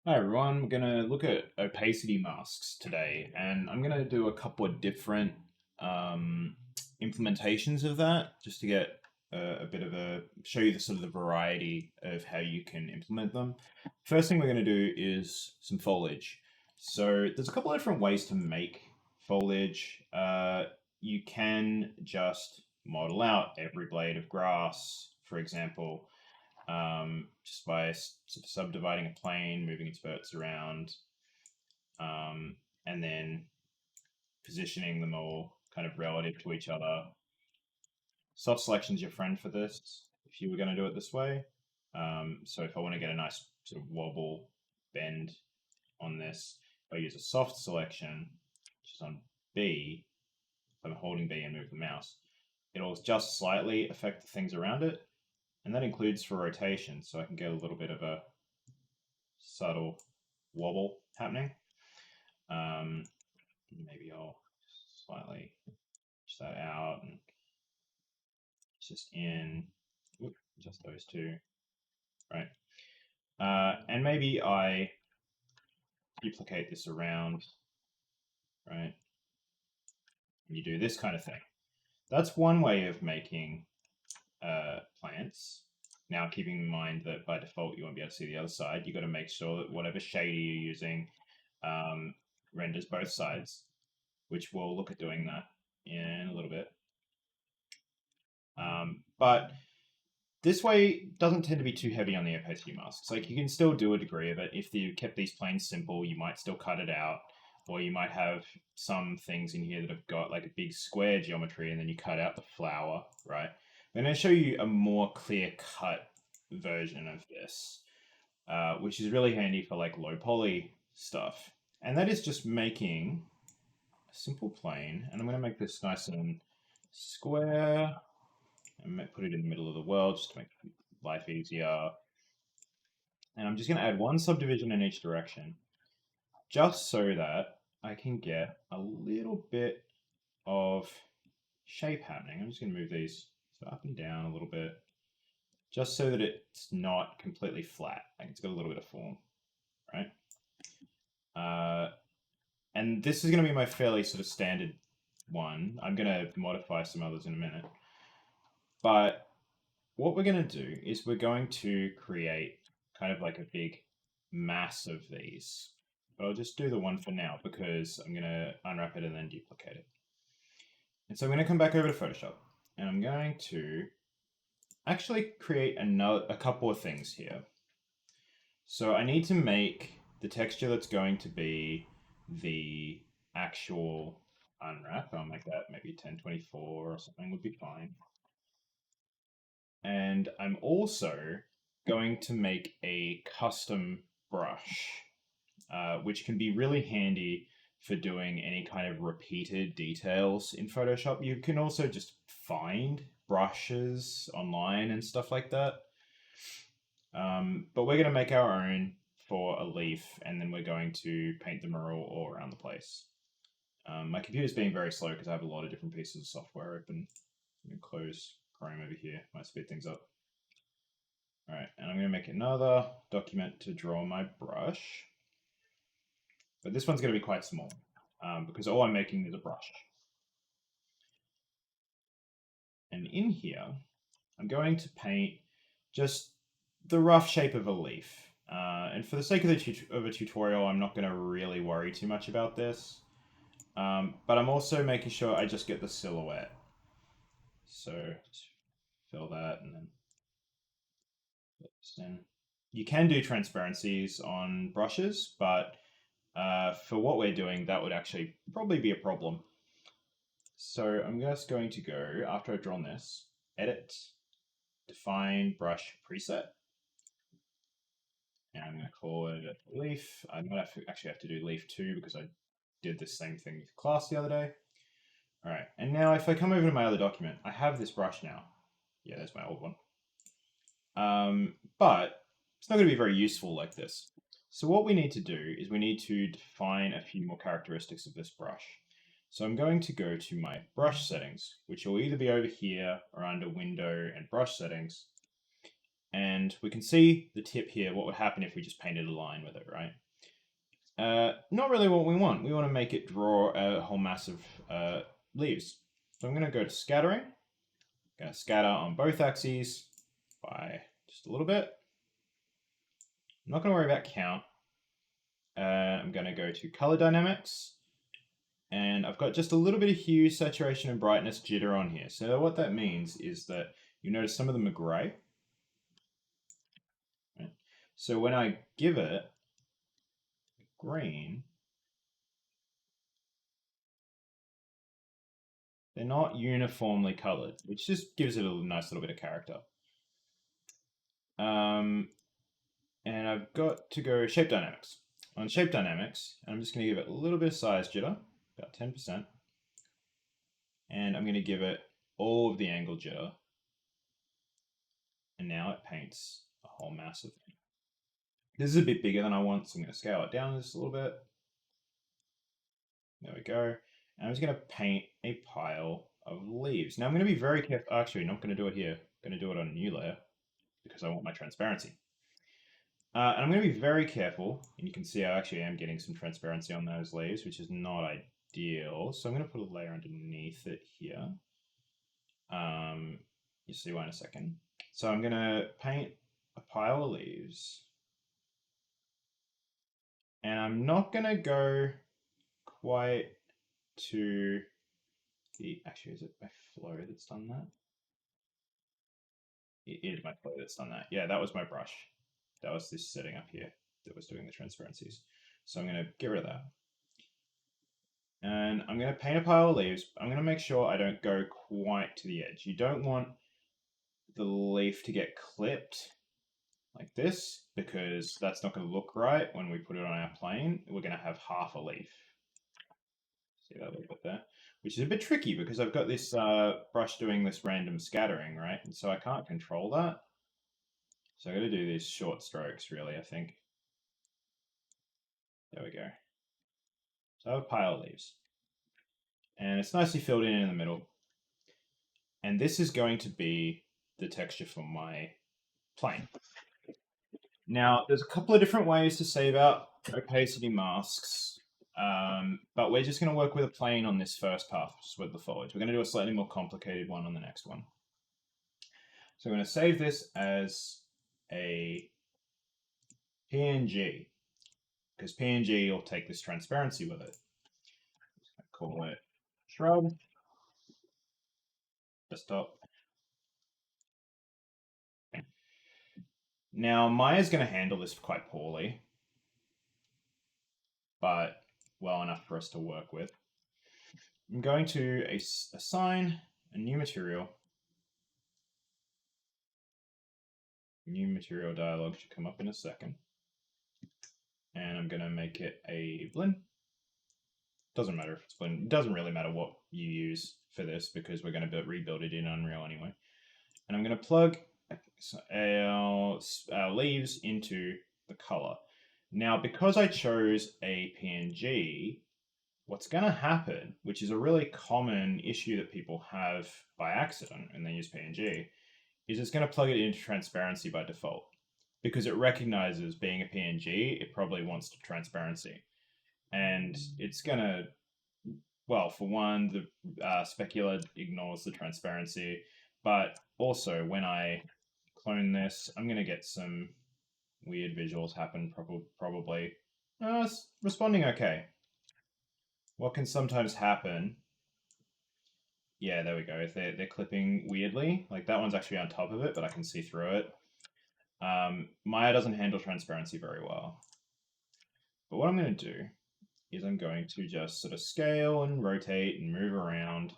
Hi everyone, we're going to look at opacity masks today, and I'm going to do a couple of different um, implementations of that just to get a bit of show you the sort of the variety of how you can implement them. First thing we're going to do is some foliage. So there's a couple of different ways to make foliage. You can just model out every blade of grass, for example, just by subdividing a plane, moving its verts around, and then positioning them all kind of relative to each other. Soft selection is your friend for this if you were going to do it this way. So if I want to get a nice sort of wobble bend on this, if I use a soft selection, which is on B, if I'm holding B and move the mouse, it'll just slightly affect the things around it. And that includes for rotation, so I can get a little bit of a subtle wobble happening. Maybe I'll slightly push that out and just in, just those two, right? And maybe I duplicate this around, right? And you do this kind of thing. That's one way of making plants. Now, keeping in mind that by default you won't be able to see the other side, you've got to make sure that whatever shader you're using renders both sides, which we'll look at doing that in a little bit. But this way doesn't tend to be too heavy on the opacity masks. Like you can still do a degree of it. If you kept these planes simple, you might still cut it out. Or you might have some things in here that have got like a big square geometry and then you cut out the flower, right? I'm going to show you a more clear cut version of this, which is really handy for like low poly stuff. And that is just making a simple plane. And I'm going to make this nice and square and put it in the middle of the world just to make life easier. And I'm just going to add one subdivision in each direction just so that I can get a little bit of shape happening. I'm just going to move these up and down a little bit just so that it's not completely flat. Like it's got a little bit of form, right? And this is going to be my fairly sort of standard one. I'm going to modify some others in a minute. But what we're going to do is we're going to create kind of like a big mass of these. But I'll just do the one for now because I'm going to unwrap it and then duplicate it. And so I'm going to come back over to Photoshop and I'm going to actually create a couple of things here. So I need to make the texture that's going to be the actual unwrap. I'll make that maybe 1024 or something would be fine. And I'm also going to make a custom brush, which can be really handy for doing any kind of repeated details in Photoshop. You can also just find brushes online and stuff like that. But we're going to make our own for a leaf, and then we're going to paint the mural all around the place. My computer's being very slow because I have a lot of different pieces of software open. I'm going to close Chrome over here, might speed things up. All right, and I'm going to make another document to draw my brush. But this one's going to be quite small because all I'm making is a brush. And in here, I'm going to paint just the rough shape of a leaf. And for the sake of a tutorial, I'm not going to really worry too much about this. But I'm also making sure I just get the silhouette. So just fill that and then put this in. You can do transparencies on brushes, but for what we're doing, that would actually probably be a problem. So I'm just going to go, after I've drawn this, edit, define brush preset. And I'm going to call it leaf. I might actually have to do leaf 2 because I did the same thing with class the other day. All right, and now if I come over to my other document, I have this brush now. Yeah, there's my old one. But it's not going to be very useful like this. So what we need to do is we need to define a few more characteristics of this brush. So I'm going to go to my brush settings, which will either be over here or under window and brush settings. And we can see the tip here, what would happen if we just painted a line with it, right? Not really what we want. We want to make it draw a whole mass of leaves. So I'm going to go to scattering. I'm going to scatter on both axes by just a little bit. I'm not going to worry about count. I'm going to go to color dynamics. And I've got just a little bit of hue, saturation, and brightness jitter on here. So what that means is that you notice some of them are gray. Right? So when I give it green, they're not uniformly colored, which just gives it a nice little bit of character. And I've got to go shape dynamics. On shape dynamics, I'm just going to give it a little bit of size jitter, about 10%. And I'm going to give it all of the angle jitter. And now it paints a whole mass of thing. This is a bit bigger than I want, so I'm going to scale it down just a little bit. There we go. And I'm just going to paint a pile of leaves. Now I'm going to be very careful. Actually, not going to do it here. I'm going to do it on a new layer because I want my transparency. And I'm going to be very careful, and you can see I actually am getting some transparency on those leaves, which is not ideal. So I'm going to put a layer underneath it here. You'll see why in a second. So I'm going to paint a pile of leaves. And I'm not going to go quite to the... Actually, is it my flow that's done that? It is my flow that's done that. Yeah, that was my brush. That was this setting up here that was doing the transparencies. So I'm going to get rid of that. And I'm going to paint a pile of leaves. I'm going to make sure I don't go quite to the edge. You don't want the leaf to get clipped like this because that's not going to look right when we put it on our plane. We're going to have half a leaf. See that little bit there? Which is a bit tricky because I've got this brush doing this random scattering, right? And so I can't control that. So I'm going to do these short strokes, really, I think. There we go. So I have a pile of leaves. And it's nicely filled in the middle. And this is going to be the texture for my plane. Now, there's a couple of different ways to save out opacity masks, but we're just going to work with a plane on this first path, just with the foliage. We're going to do a slightly more complicated one on the next one. So I'm going to save this as a PNG, because PNG will take this transparency with it. Call it shrub, desktop. Now, Maya's going to handle this quite poorly, but well enough for us to work with. I'm going to assign a new material. New material dialog should come up in a second. And I'm going to make it a blend. Doesn't matter if it's blend. It doesn't really matter what you use for this because we're going to rebuild it in Unreal anyway. And I'm going to plug our leaves into the color. Now, because I chose a PNG, what's going to happen, which is a really common issue that people have by accident when they use PNG, is it's going to plug it into transparency by default. Because it recognizes being a PNG, it probably wants transparency. And it's going to, well, for one, the specular ignores the transparency, but also when I clone this, I'm going to get some weird visuals happen, probably. It's responding okay. What can sometimes happen... Yeah, there we go. If they're clipping weirdly, like that one's actually on top of it, but I can see through it. Maya doesn't handle transparency very well. But what I'm going to do is I'm going to just sort of scale and rotate and move around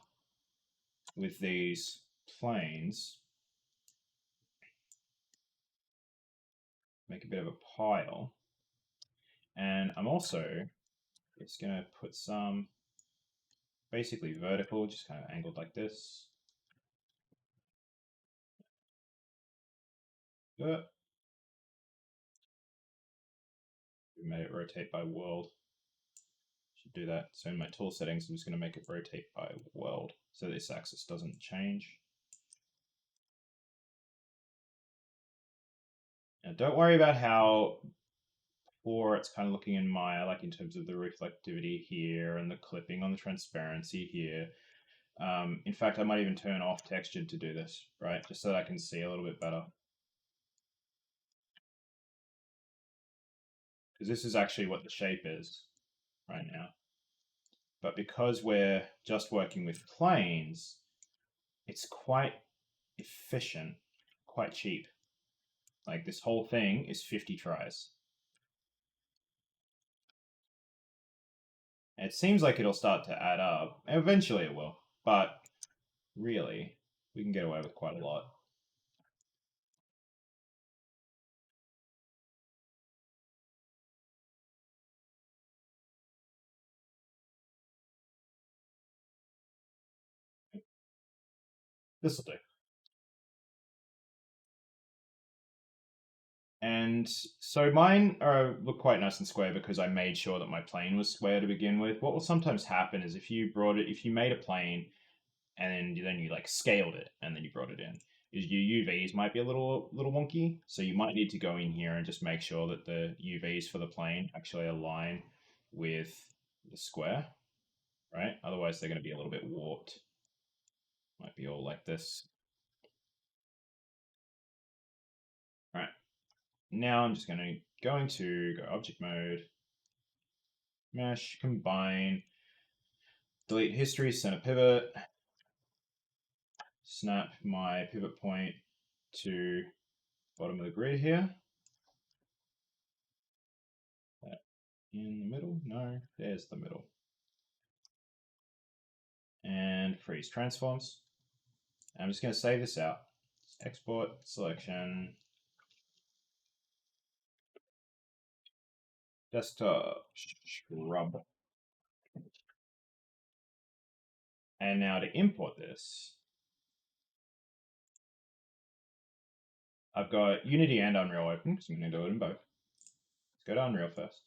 with these planes. Make a bit of a pile. And I'm also just going to put some basically vertical, just kind of angled like this. We made it rotate by world. Should do that. So in my tool settings, I'm just going to make it rotate by world so this axis doesn't change. Now, don't worry about how poor it's kind of looking in Maya, like in terms of the reflectivity here and the clipping on the transparency here. In fact, I might even turn off textured to do this, right? Just so that I can see a little bit better. Because this is actually what the shape is right now. But because we're just working with planes, it's quite efficient, quite cheap. Like this whole thing is 50 tries. It seems like it'll start to add up. Eventually it will. But really, we can get away with quite a lot. This will do. And so mine look quite nice and square because I made sure that my plane was square to begin with. What will sometimes happen is if you made a plane and then you like scaled it and then you brought it in, is your UVs might be a little wonky. So you might need to go in here and just make sure that the UVs for the plane actually align with the square, right? Otherwise they're going to be a little bit warped. Might be all like this. All right. Now I'm just going to go object mode, mesh, combine, delete history, center pivot, snap my pivot point to bottom of the grid here. That in the middle? No, there's the middle. And freeze transforms. I'm just going to save this out. Export selection, desktop, shrub. And now to import this, I've got Unity and Unreal open because I'm going to do it in both. Let's go to Unreal first.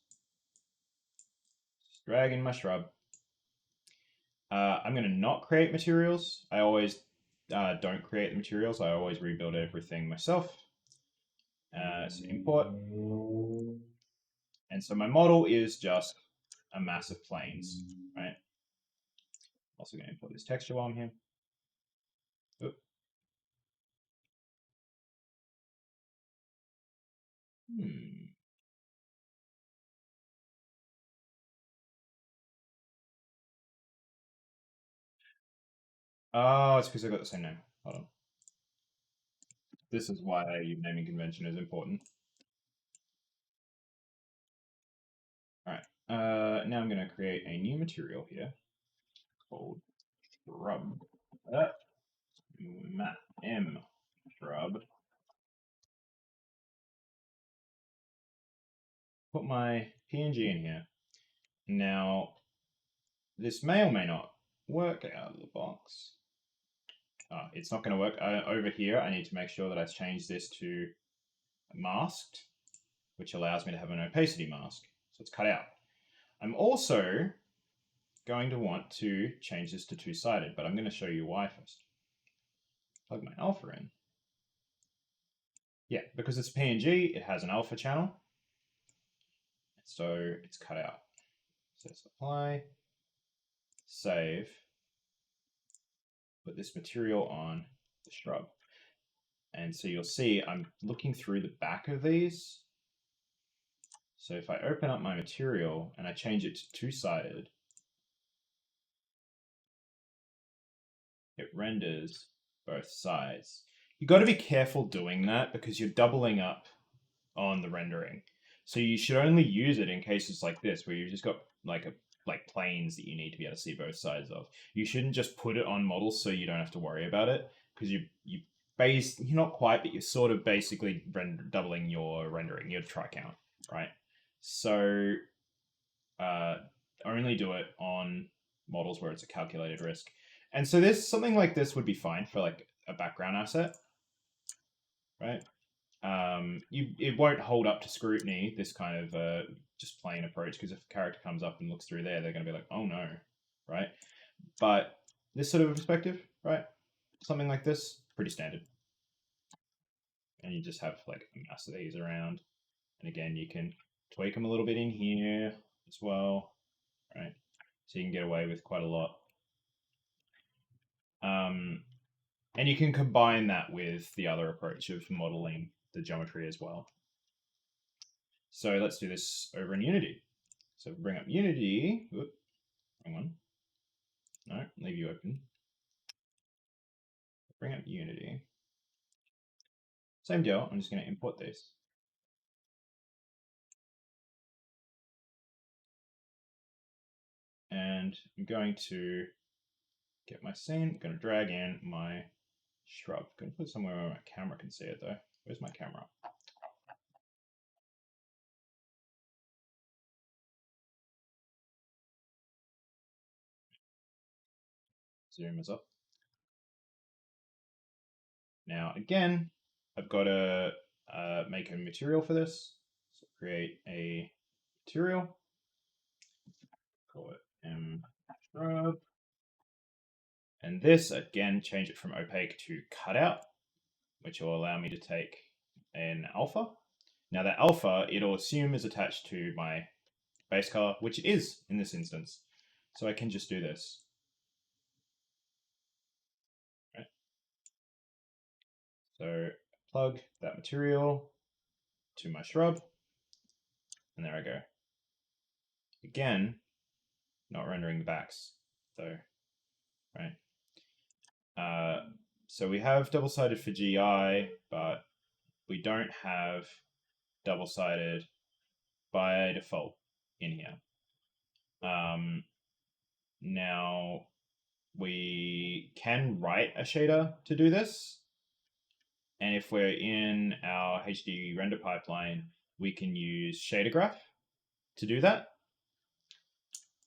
Just drag in my shrub. I'm going to not create materials. I always don't create the materials. I always rebuild everything myself. So import. And so my model is just a mass of planes, right? Also going to import this texture while I'm here. Oop. Oh, it's because I got the same name. Hold on. This is why naming convention is important. All right. Now I'm going to create a new material here called shrub. M shrub. Put my PNG in here. Now, this may or may not work out of the box. It's not going to work. Over here, I need to make sure that I change this to masked, which allows me to have an opacity mask. So it's cut out. I'm also going to want to change this to two-sided, but I'm going to show you why first. Plug my alpha in. Yeah, because it's PNG, it has an alpha channel. So it's cut out. So let's apply, save, put this material on the shrub. And so you'll see I'm looking through the back of these. So if I open up my material and I change it to two-sided, it renders both sides. You've got to be careful doing that because you're doubling up on the rendering. So you should only use it in cases like this where you've just got like planes that you need to be able to see both sides of. You shouldn't just put it on models so you don't have to worry about it because you're not quite, but you're sort of basically doubling your rendering, your try count, right? So only do it on models where it's a calculated risk. And so this something like this would be fine for like a background asset, right? It won't hold up to scrutiny, this kind of just plain approach, because if a character comes up and looks through there, they're going to be like, oh no, right? But this sort of a perspective, right? Something like this, pretty standard. and you just have like a mass of these around. And again, you can tweak them a little bit in here as well, right? So you can get away with quite a lot. And you can combine that with the other approach of modeling the geometry as well. So let's do this over in Unity. So bring up Unity. Whoop, hang on. No, leave you open. Bring up Unity. Same deal. I'm just going to import this. And I'm going to get my scene. I'm going to drag in my shrub. I'm going to put it somewhere where my camera can see it though. Where's my camera? Zoom is up. Now again, I've got to make a material for this. So create a material. Call it M shrub. And this, again, change it from opaque to cutout, which will allow me to take an alpha. Now that alpha, it'll assume is attached to my base color, which it is in this instance. So I can just do this. Right. So plug that material to my shrub, and there I go. Again, not rendering the backs, though, right? So we have double-sided for GI, but we don't have double-sided by default in here. Now, we can write a shader to do this. And if we're in our HD render pipeline, we can use shader graph to do that.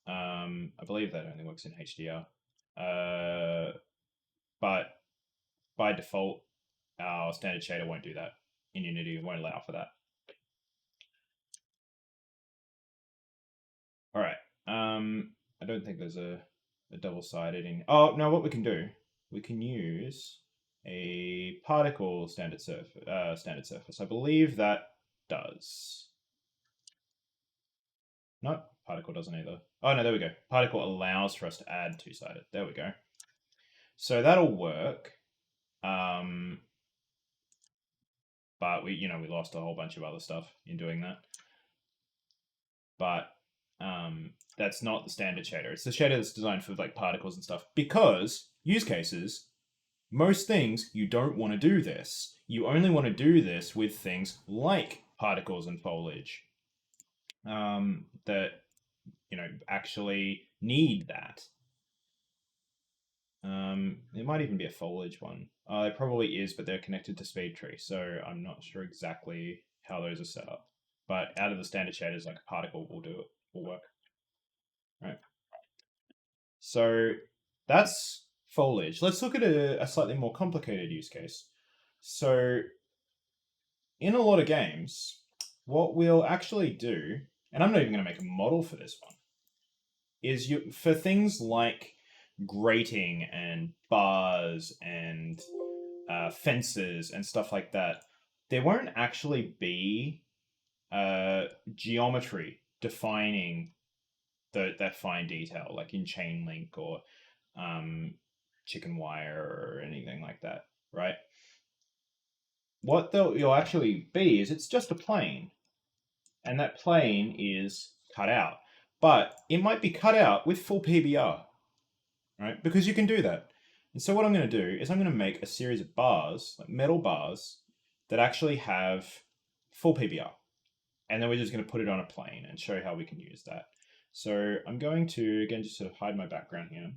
I believe that only works in HDR. But by default, our standard shader won't do that. In Unity, it won't allow for that. All right. I don't think there's a double-sided in. Oh, no, what we can do, we can use a particle standard surface. I believe that does. No, particle doesn't either. Oh, no, there we go. Particle allows for us to add two-sided. There we go. So that'll work. But we lost a whole bunch of other stuff in doing that. But that's not the standard shader. It's the shader that's designed for like particles and stuff. Because use cases, most things you don't want to do this. You only want to do this with things like particles and foliage that actually need that. It might even be a foliage one. It probably is, but they're connected to SpeedTree, so I'm not sure exactly how those are set up. But out of the standard shaders, like a particle will work. Right. So that's foliage. Let's look at a slightly more complicated use case. So in a lot of games, what we'll actually do, and I'm not even going to make a model for this one, is for things like grating and bars and fences and stuff like that, there won't actually be geometry defining that fine detail, like in chain link or chicken wire or anything like that, right? What you'll actually be is it's just a plane, and that plane is cut out. But it might be cut out with full PBR, right? Because you can do that. And so what I'm going to do is I'm going to make a series of bars, like metal bars, that actually have full PBR. And then we're just going to put it on a plane and show how we can use that. So I'm going to, again, just sort of hide my background here.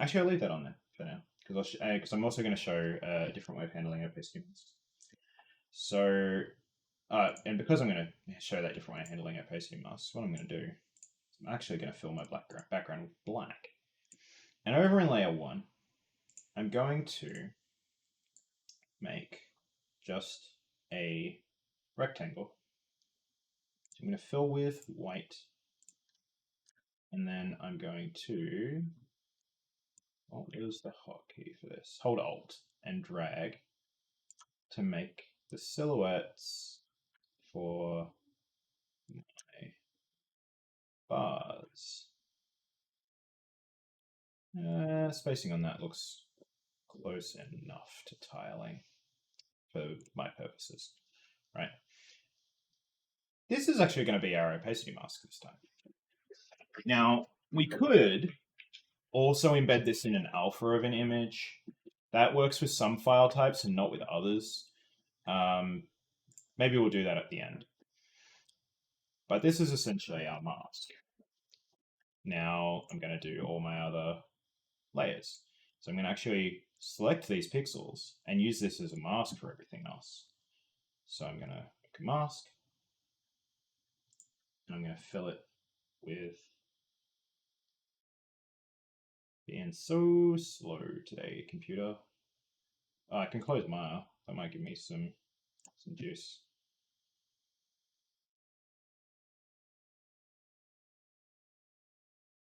Actually, I'll leave that on there for now, because I'm also going to show a different way of handling opacity masks. So, and because I'm going to show that different way of handling opacity masks, what I'm going to do is I'm actually going to fill my background with black. And over in layer 1, I'm going to make just a rectangle. So I'm going to fill with white. And then I'm going to, what is the hotkey for this? Hold Alt and drag to make the silhouettes for my bars. Spacing on that looks close enough to tiling for my purposes, right? This is actually going to be our opacity mask this time. Now, we could also embed this in an alpha of an image. That works with some file types and not with others. Maybe we'll do that at the end. But this is essentially our mask. Now I'm going to do all my other layers. So I'm going to actually select these pixels and use this as a mask for everything else. So I'm going to make a mask, and I'm going to fill it with being so slow today, computer. Oh, I can close Maya. That might give me some juice.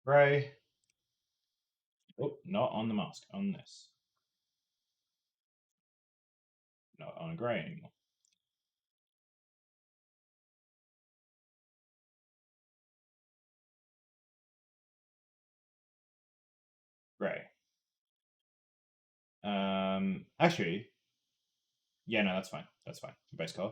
Gray. Oh, not on the mask, on this. Not on a gray anymore. Gray. Actually, yeah, no, that's fine. That's fine. Base color.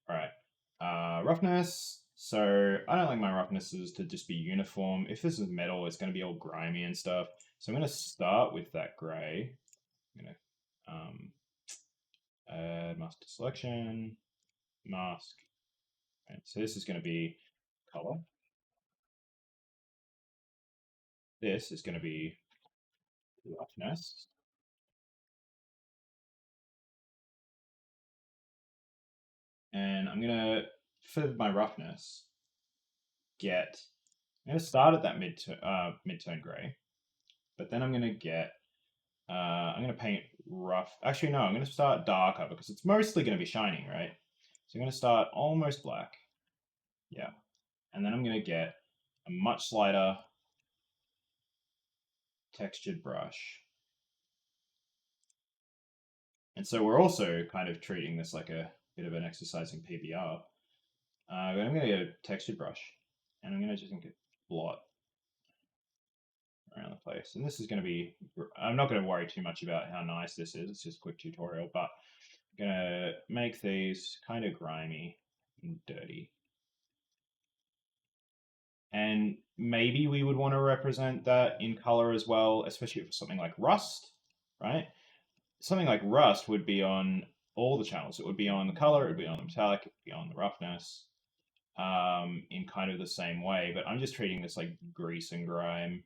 All right. Roughness. So I don't like my roughnesses to just be uniform. If this is metal, it's going to be all grimy and stuff. So I'm going to start with that gray. I'm going to add mask to selection, mask. Right, so this is going to be color. This is going to be roughness. And I'm going to, for my roughness, I'm going to start at that mid-tone gray, but then I'm going to I'm going to paint rough. Actually, no, I'm going to start darker because it's mostly going to be shining, right? So I'm going to start almost black. Yeah. And then I'm going to get a much lighter textured brush. And so we're also kind of treating this like a bit of an exercise in PBR. I'm going to get a textured brush, and I'm going to just blot around the place. And this is going to be, I'm not going to worry too much about how nice this is. It's just a quick tutorial, but I'm going to make these kind of grimy and dirty. And maybe we would want to represent that in color as well, especially for something like rust, right? Something like rust would be on all the channels. It would be on the color, it would be on the metallic, it would be on the roughness, in kind of the same way. But I'm just treating this like grease and grime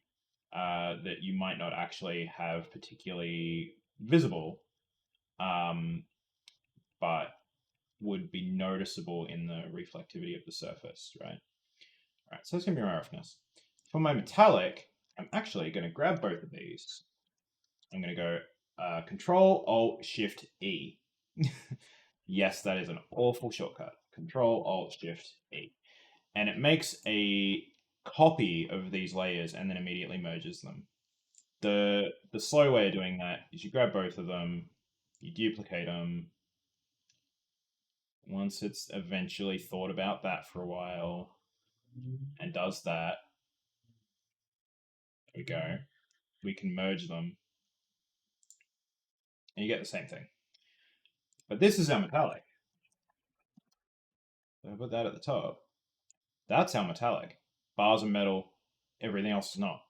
that you might not actually have particularly visible, but would be noticeable in the reflectivity of the surface, right? All right, so that's going to be my roughness. For my metallic, I'm actually going to grab both of these. I'm going to go Control, Alt, Shift, E. Yes, that is an awful shortcut. Control, Alt, Shift, E. And it makes a copy of these layers and then immediately merges them. The slow way of doing that is you grab both of them, you duplicate them. Once it's eventually thought about that for a while and does that, there we go. We can merge them and you get the same thing. But this is our metallic. So I put that at the top. That's our metallic. Bars are metal, everything else is not.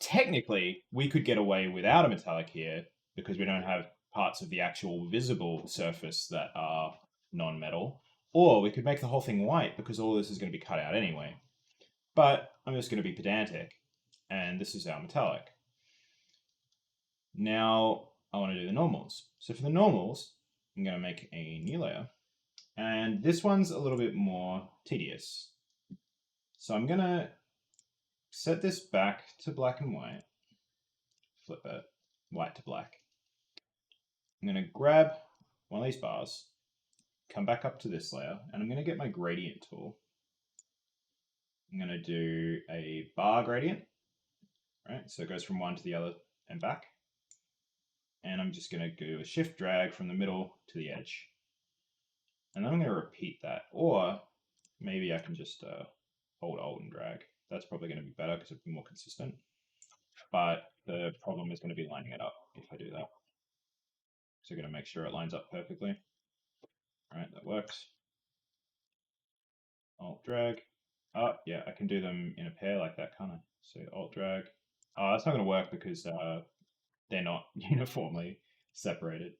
Technically, we could get away without a metallic here because we don't have parts of the actual visible surface that are non-metal. Or we could make the whole thing white because all this is going to be cut out anyway. But I'm just going to be pedantic, and this is our metallic. Now I want to do the normals. So for the normals, I'm going to make a new layer. And this one's a little bit more tedious. So I'm going to set this back to black and white. Flip it, white to black. I'm going to grab one of these bars, come back up to this layer, and I'm going to get my gradient tool. I'm going to do a bar gradient, right? So it goes from one to the other and back. and I'm just going to do a shift drag from the middle to the edge. And then I'm going to repeat that. Or maybe I can just hold Alt and drag. That's probably going to be better because it'll be more consistent. But the problem is going to be lining it up if I do that. So I'm going to make sure it lines up perfectly. All right, that works. Alt drag. Oh, yeah, I can do them in a pair like that, can't I? So Alt drag. Oh, that's not going to work because they're not uniformly separated.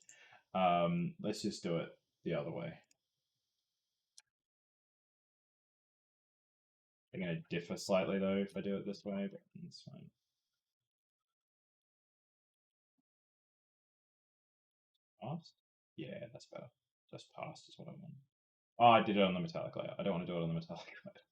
Let's just do it the other way. They're going to differ slightly though if I do it this way, but it's fine. Past? Yeah, that's better. Just past is what I want. Oh, I did it on the metallic layer. I don't want to do it on the metallic layer.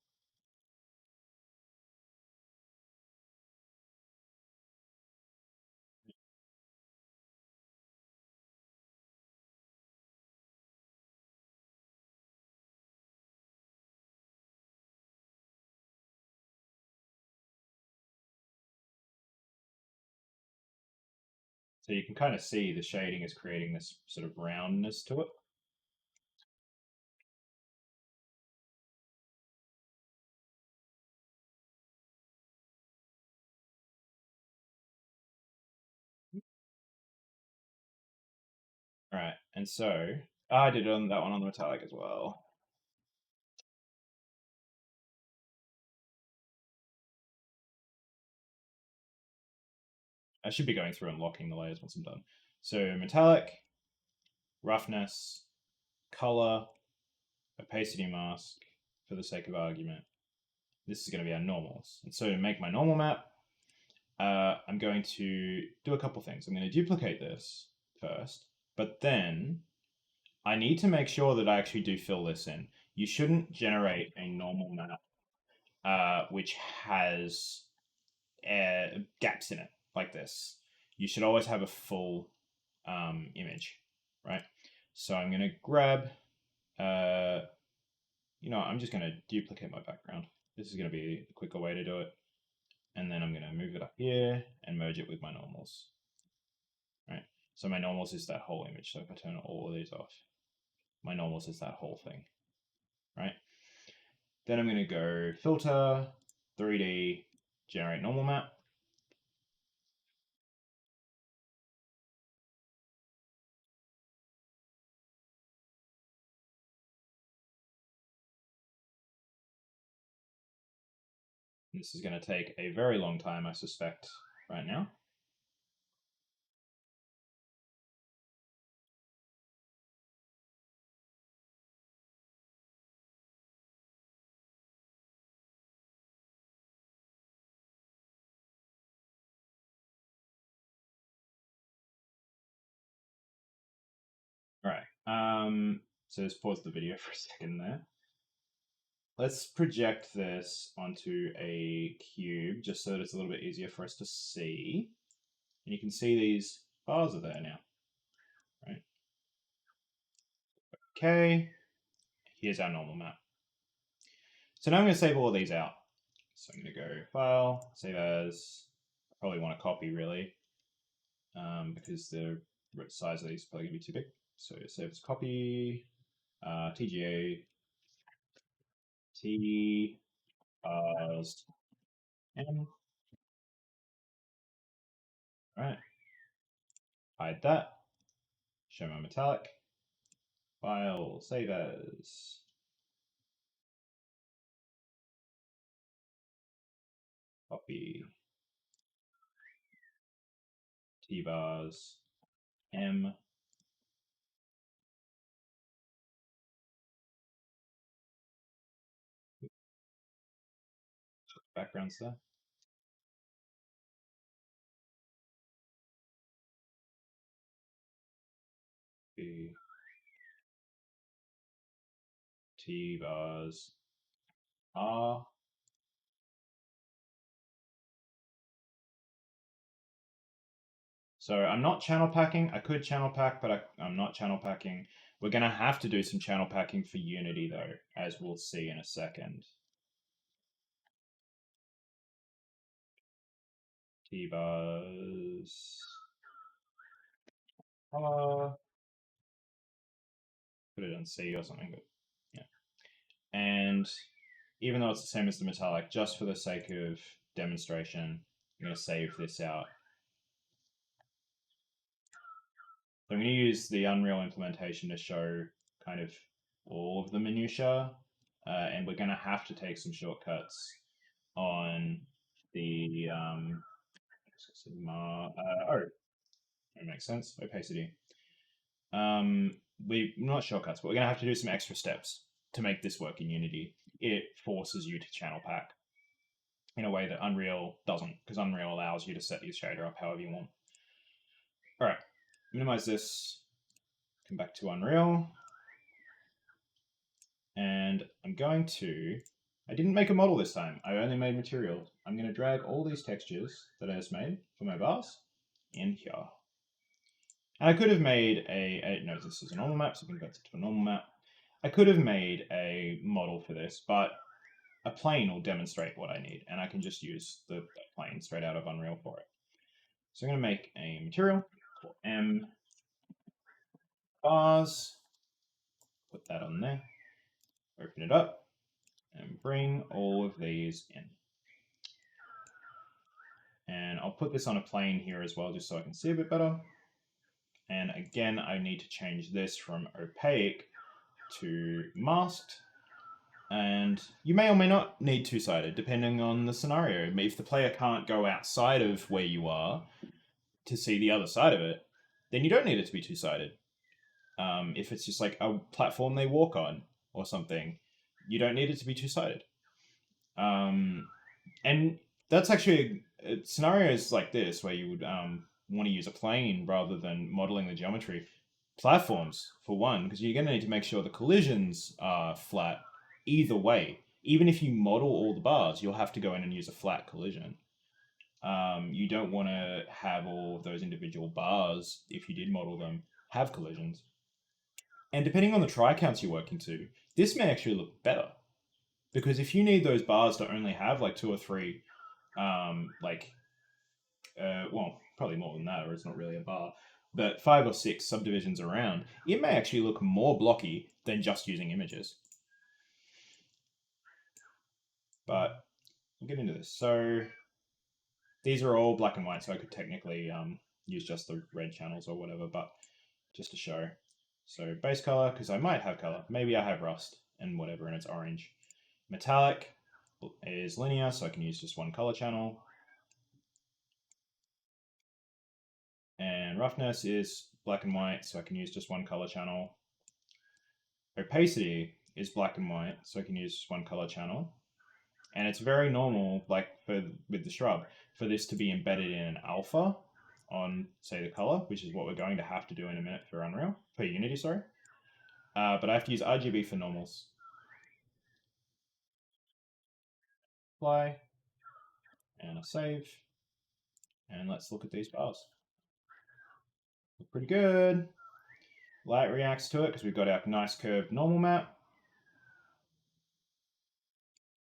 So you can kind of see the shading is creating this sort of roundness to it. All right, and so I did it on that one on the metallic as well. I should be going through and locking the layers once I'm done. So metallic, roughness, color, opacity mask, for the sake of argument. This is going to be our normals. And so to make my normal map, I'm going to do a couple things. I'm going to duplicate this first, but then I need to make sure that I actually do fill this in. You shouldn't generate a normal map which has gaps in it like this. You should always have a full image, right? So I'm going to grab, I'm just going to duplicate my background. This is going to be a quicker way to do it. And then I'm going to move it up here and merge it with my normals, right? So my normals is that whole image. So if I turn all of these off, my normals is that whole thing, right? Then I'm going to go filter, 3D, generate normal map. This is going to take a very long time, I suspect, right now. All right. So let's pause the video for a second there. Let's project this onto a cube just so that it's a little bit easier for us to see. And you can see these bars are there now, right? Okay, here's our normal map. So now I'm going to save all of these out. So I'm going to go File, Save As. I probably want to copy really because the size of these is probably going to be too big. So save as copy, TGA, T, bars, M. All right, hide that. Show my metallic. File, save as. Copy, T bars, M. Backgrounds there. B, T bars, R. So I'm not channel packing. I could channel pack, but I'm not channel packing. We're going to have to do some channel packing for Unity, though, as we'll see in a second. T-bars. color, put it on C or something. But yeah, and even though it's the same as the metallic, just for the sake of demonstration, I'm going to save this out. So I'm going to use the Unreal implementation to show kind of all of the minutiae, and we're going to have to take some shortcuts on the that makes sense. Opacity. We not shortcuts, but we're going to have to do some extra steps to make this work in Unity. It forces you to channel pack in a way that Unreal doesn't, because Unreal allows you to set your shader up however you want. All right, minimize this, come back to Unreal, and I'm going to, I didn't make a model this time, I only made materials. I'm going to drag all these textures that I just made for my bars in here. And I could have made no, this is a normal map, so convert it to a normal map. I could have made a model for this, but a plane will demonstrate what I need, and I can just use the plane straight out of Unreal for it. So I'm going to make a material called M bars, put that on there, open it up, and bring all of these in. And I'll put this on a plane here as well, just so I can see a bit better. And again, I need to change this from opaque to masked. And you may or may not need two-sided, depending on the scenario. If the player can't go outside of where you are to see the other side of it, then you don't need it to be two-sided. If it's just like a platform they walk on or something, you don't need it to be two-sided. And that's actually scenarios like this where you would want to use a plane rather than modeling the geometry. Platforms, for one, because you're going to need to make sure the collisions are flat either way. Even if you model all the bars, you'll have to go in and use a flat collision. You don't want to have all of those individual bars, if you did model them, have collisions. And depending on the try counts you're working to, this may actually look better. Because if you need those bars to only have like 2 or 3, well, probably more than that, or it's not really a bar, but 5 or 6 subdivisions around, it may actually look more blocky than just using images. But we'll get into this. So these are all black and white, so I could technically use just the red channels or whatever, but just to show. So base color, because I might have color. Maybe I have rust and whatever, and it's orange. Metallic is linear, so I can use just one color channel. And roughness is black and white, so I can use just one color channel. Opacity is black and white, so I can use just one color channel. And it's very normal, like with the shrub, for this to be embedded in an alpha on, say, the color, which is what we're going to have to do in a minute for Unreal, for Unity, sorry. But I have to use RGB for normals. Apply, and a save. And let's look at these bars. Look pretty good. Light reacts to it because we've got our nice curved normal map.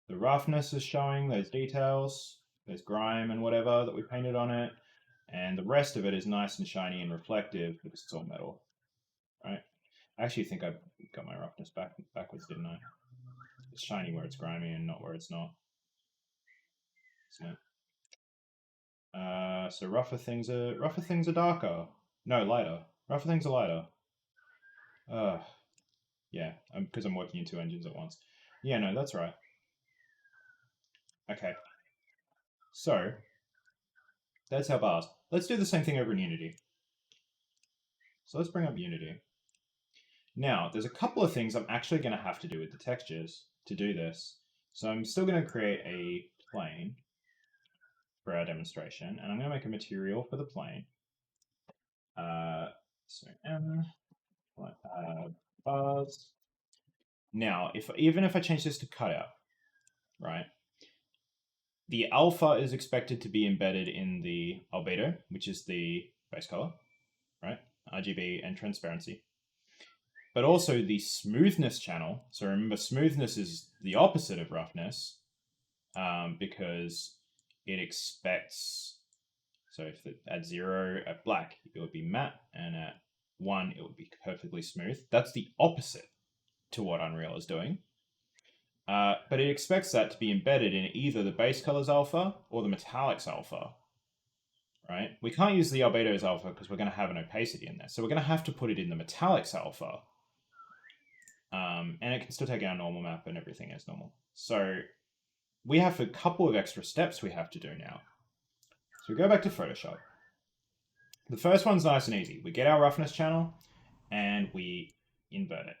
The roughness is showing those details. There's grime and whatever that we painted on it. And the rest of it is nice and shiny and reflective because it's all metal, right? I actually think I got my roughness backwards, didn't I? It's shiny where it's grimy and not where it's not. So rougher things are darker. No, lighter. Rougher things are lighter. Yeah, because I'm working in 2 engines at once. Yeah, no, that's right. Okay. So that's our bars. Let's do the same thing over in Unity. So let's bring up Unity. Now, there's a couple of things I'm actually going to have to do with the textures to do this. So I'm still going to create a plane for our demonstration, and I'm going to make a material for the plane. So M, bars. Now, even if I change this to cutout, right, the alpha is expected to be embedded in the albedo, which is the base color, right, RGB and transparency. But also the smoothness channel. So remember, smoothness is the opposite of roughness, because it expects, so if it at 0 at black, it would be matte, and at one, it would be perfectly smooth. That's the opposite to what Unreal is doing. But it expects that to be embedded in either the base colors alpha or the metallics alpha, right? We can't use the albedo's alpha because we're going to have an opacity in there. So we're going to have to put it in the metallics alpha. And it can still take our normal map and everything as normal. So we have a couple of extra steps we have to do now. So we go back to Photoshop. The first one's nice and easy. We get our roughness channel and we invert it.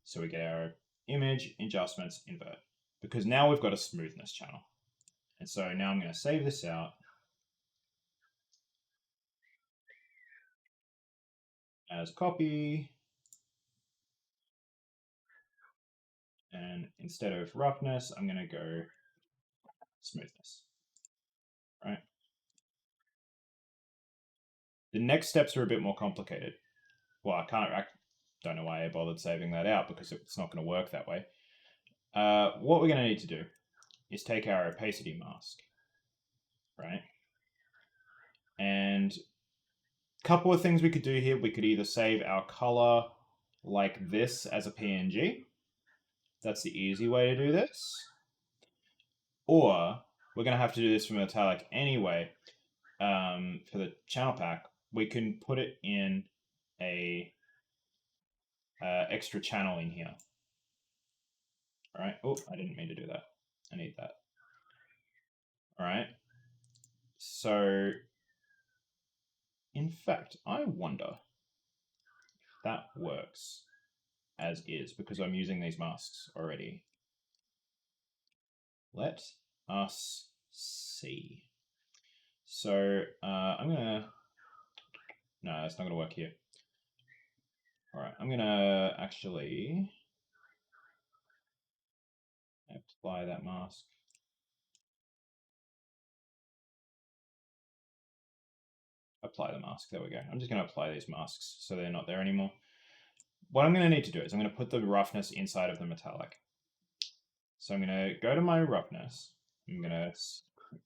So we get our image, adjustments, invert. Because now we've got a smoothness channel. And so now I'm going to save this out. As copy. And instead of roughness, I'm going to go smoothness. Right? The next steps are a bit more complicated. Well, I don't know why I bothered saving that out because it's not going to work that way. What we're going to need to do is take our opacity mask, right? And a couple of things we could do here. We could either save our color like this as a PNG. That's the easy way to do this. Or we're going to have to do this from metallic anyway. For the channel pack, we can put it in a extra channel in here. All right. Oh, I didn't mean to do that. I need that. All right. So, in fact, I wonder if that works as is because I'm using these masks already. Let us see. So, I'm going to... No, that's not going to work here. All right, I'm going to actually apply that mask. Apply the mask. There we go. I'm just going to apply these masks so they're not there anymore. What I'm going to need to do is I'm going to put the roughness inside of the metallic. So I'm going to go to my roughness. I'm going to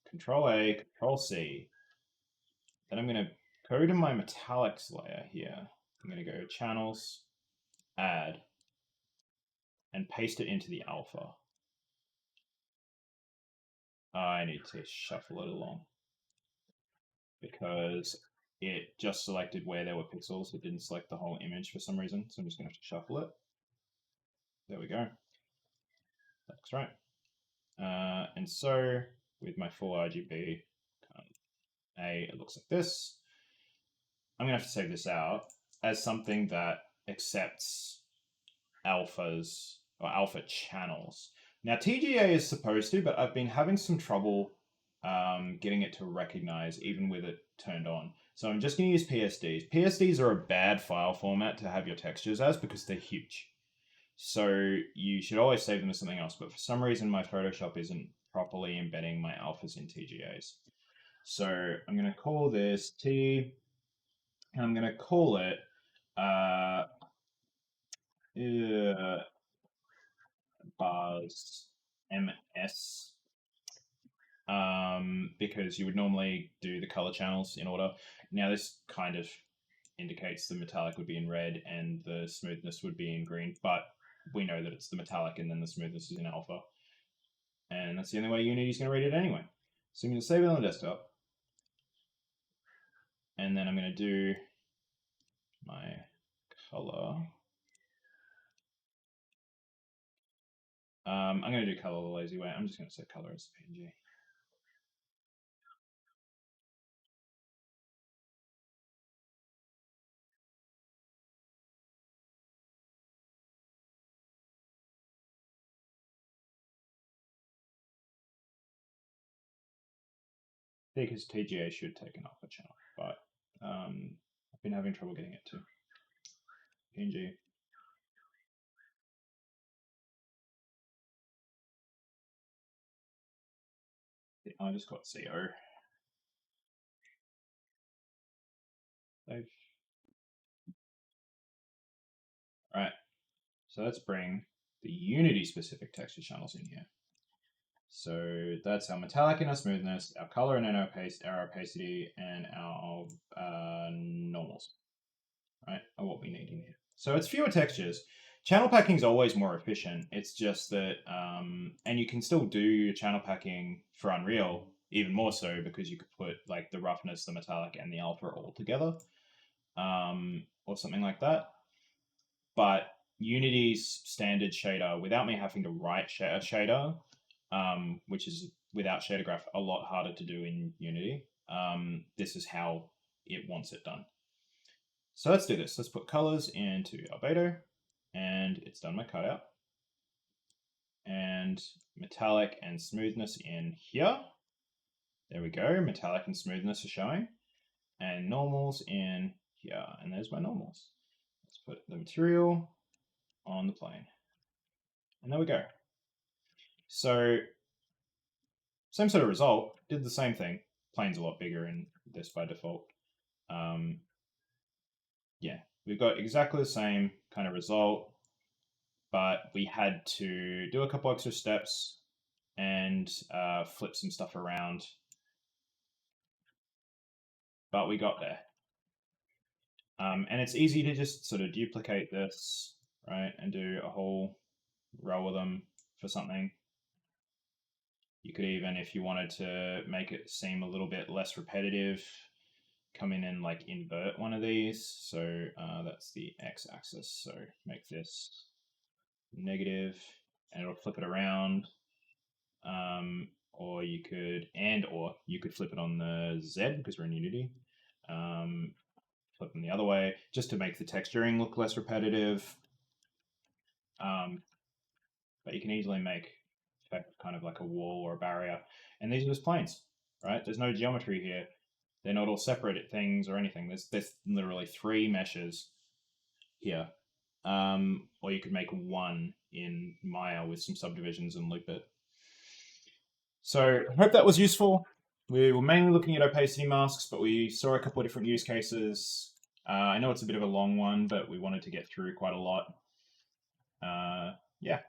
Control A, Control C. Then I'm going to go to my metallics layer here. I'm going to go channels, add, and paste it into the alpha. I need to shuffle it along because it just selected where there were pixels. It didn't select the whole image for some reason. So I'm just going to have to shuffle it. There we go. That's right. And so with my full RGB it looks like this. I'm going to have to save this out as something that accepts alphas or alpha channels. Now TGA is supposed to, but I've been having some trouble getting it to recognize even with it turned on. So I'm just going to use PSDs. PSDs are a bad file format to have your textures as because they're huge. So you should always save them as something else. But for some reason, my Photoshop isn't properly embedding my alphas in TGAs. So I'm going to call this T, and I'm going to call it bars MS because you would normally do the color channels in order. Now this kind of indicates the metallic would be in red and the smoothness would be in green, but we know that it's the metallic and then the smoothness is in alpha. And that's the only way Unity's going to read it anyway. So I'm going to save it on the desktop. And then I'm going to do my color. I'm going to do color the lazy way. I'm just going to set color as PNG. Because TGA should take an alpha channel, but I've been having trouble getting it to PNG. I just got CO. Save. All right, so let's bring the Unity specific texture channels in here. So that's our metallic and our smoothness, our color and our opacity, and our normals. right, are what we need in here. So it's fewer textures. Channel packing is always more efficient. It's just that, and you can still do your channel packing for Unreal even more so because you could put like the roughness, the metallic, and the alpha all together, or something like that. But Unity's standard shader, without me having to write a shader, which is without shader graph a lot harder to do in Unity, this is how it wants it done. So let's do this. Let's put colors into albedo, and it's done my cutout. And metallic and smoothness in here. There we go. Metallic and smoothness are showing. And normals in here. And there's my normals. Let's put the material on the plane. And there we go. So same sort of result. Did the same thing. Plane's a lot bigger in this by default. Yeah, we've got exactly the same kind of result, but we had to do a couple extra steps and flip some stuff around. But we got there. And it's easy to just sort of duplicate this, right, and do a whole row of them for something. You could even, if you wanted to make it seem a little bit less repetitive, come in and like invert one of these. So that's the x-axis. So make this negative, and it'll flip it around. Or you could flip it on the Z because we're in Unity. Flip them the other way just to make the texturing look less repetitive. But you can easily make kind of like a wall or a barrier. And these are just planes, right? There's no geometry here. They're not all separate things or anything. There's literally 3 meshes here. Or you could make one in Maya with some subdivisions and loop it. So I hope that was useful. We were mainly looking at opacity masks, but we saw a couple of different use cases. I know it's a bit of a long one, but we wanted to get through quite a lot. Yeah.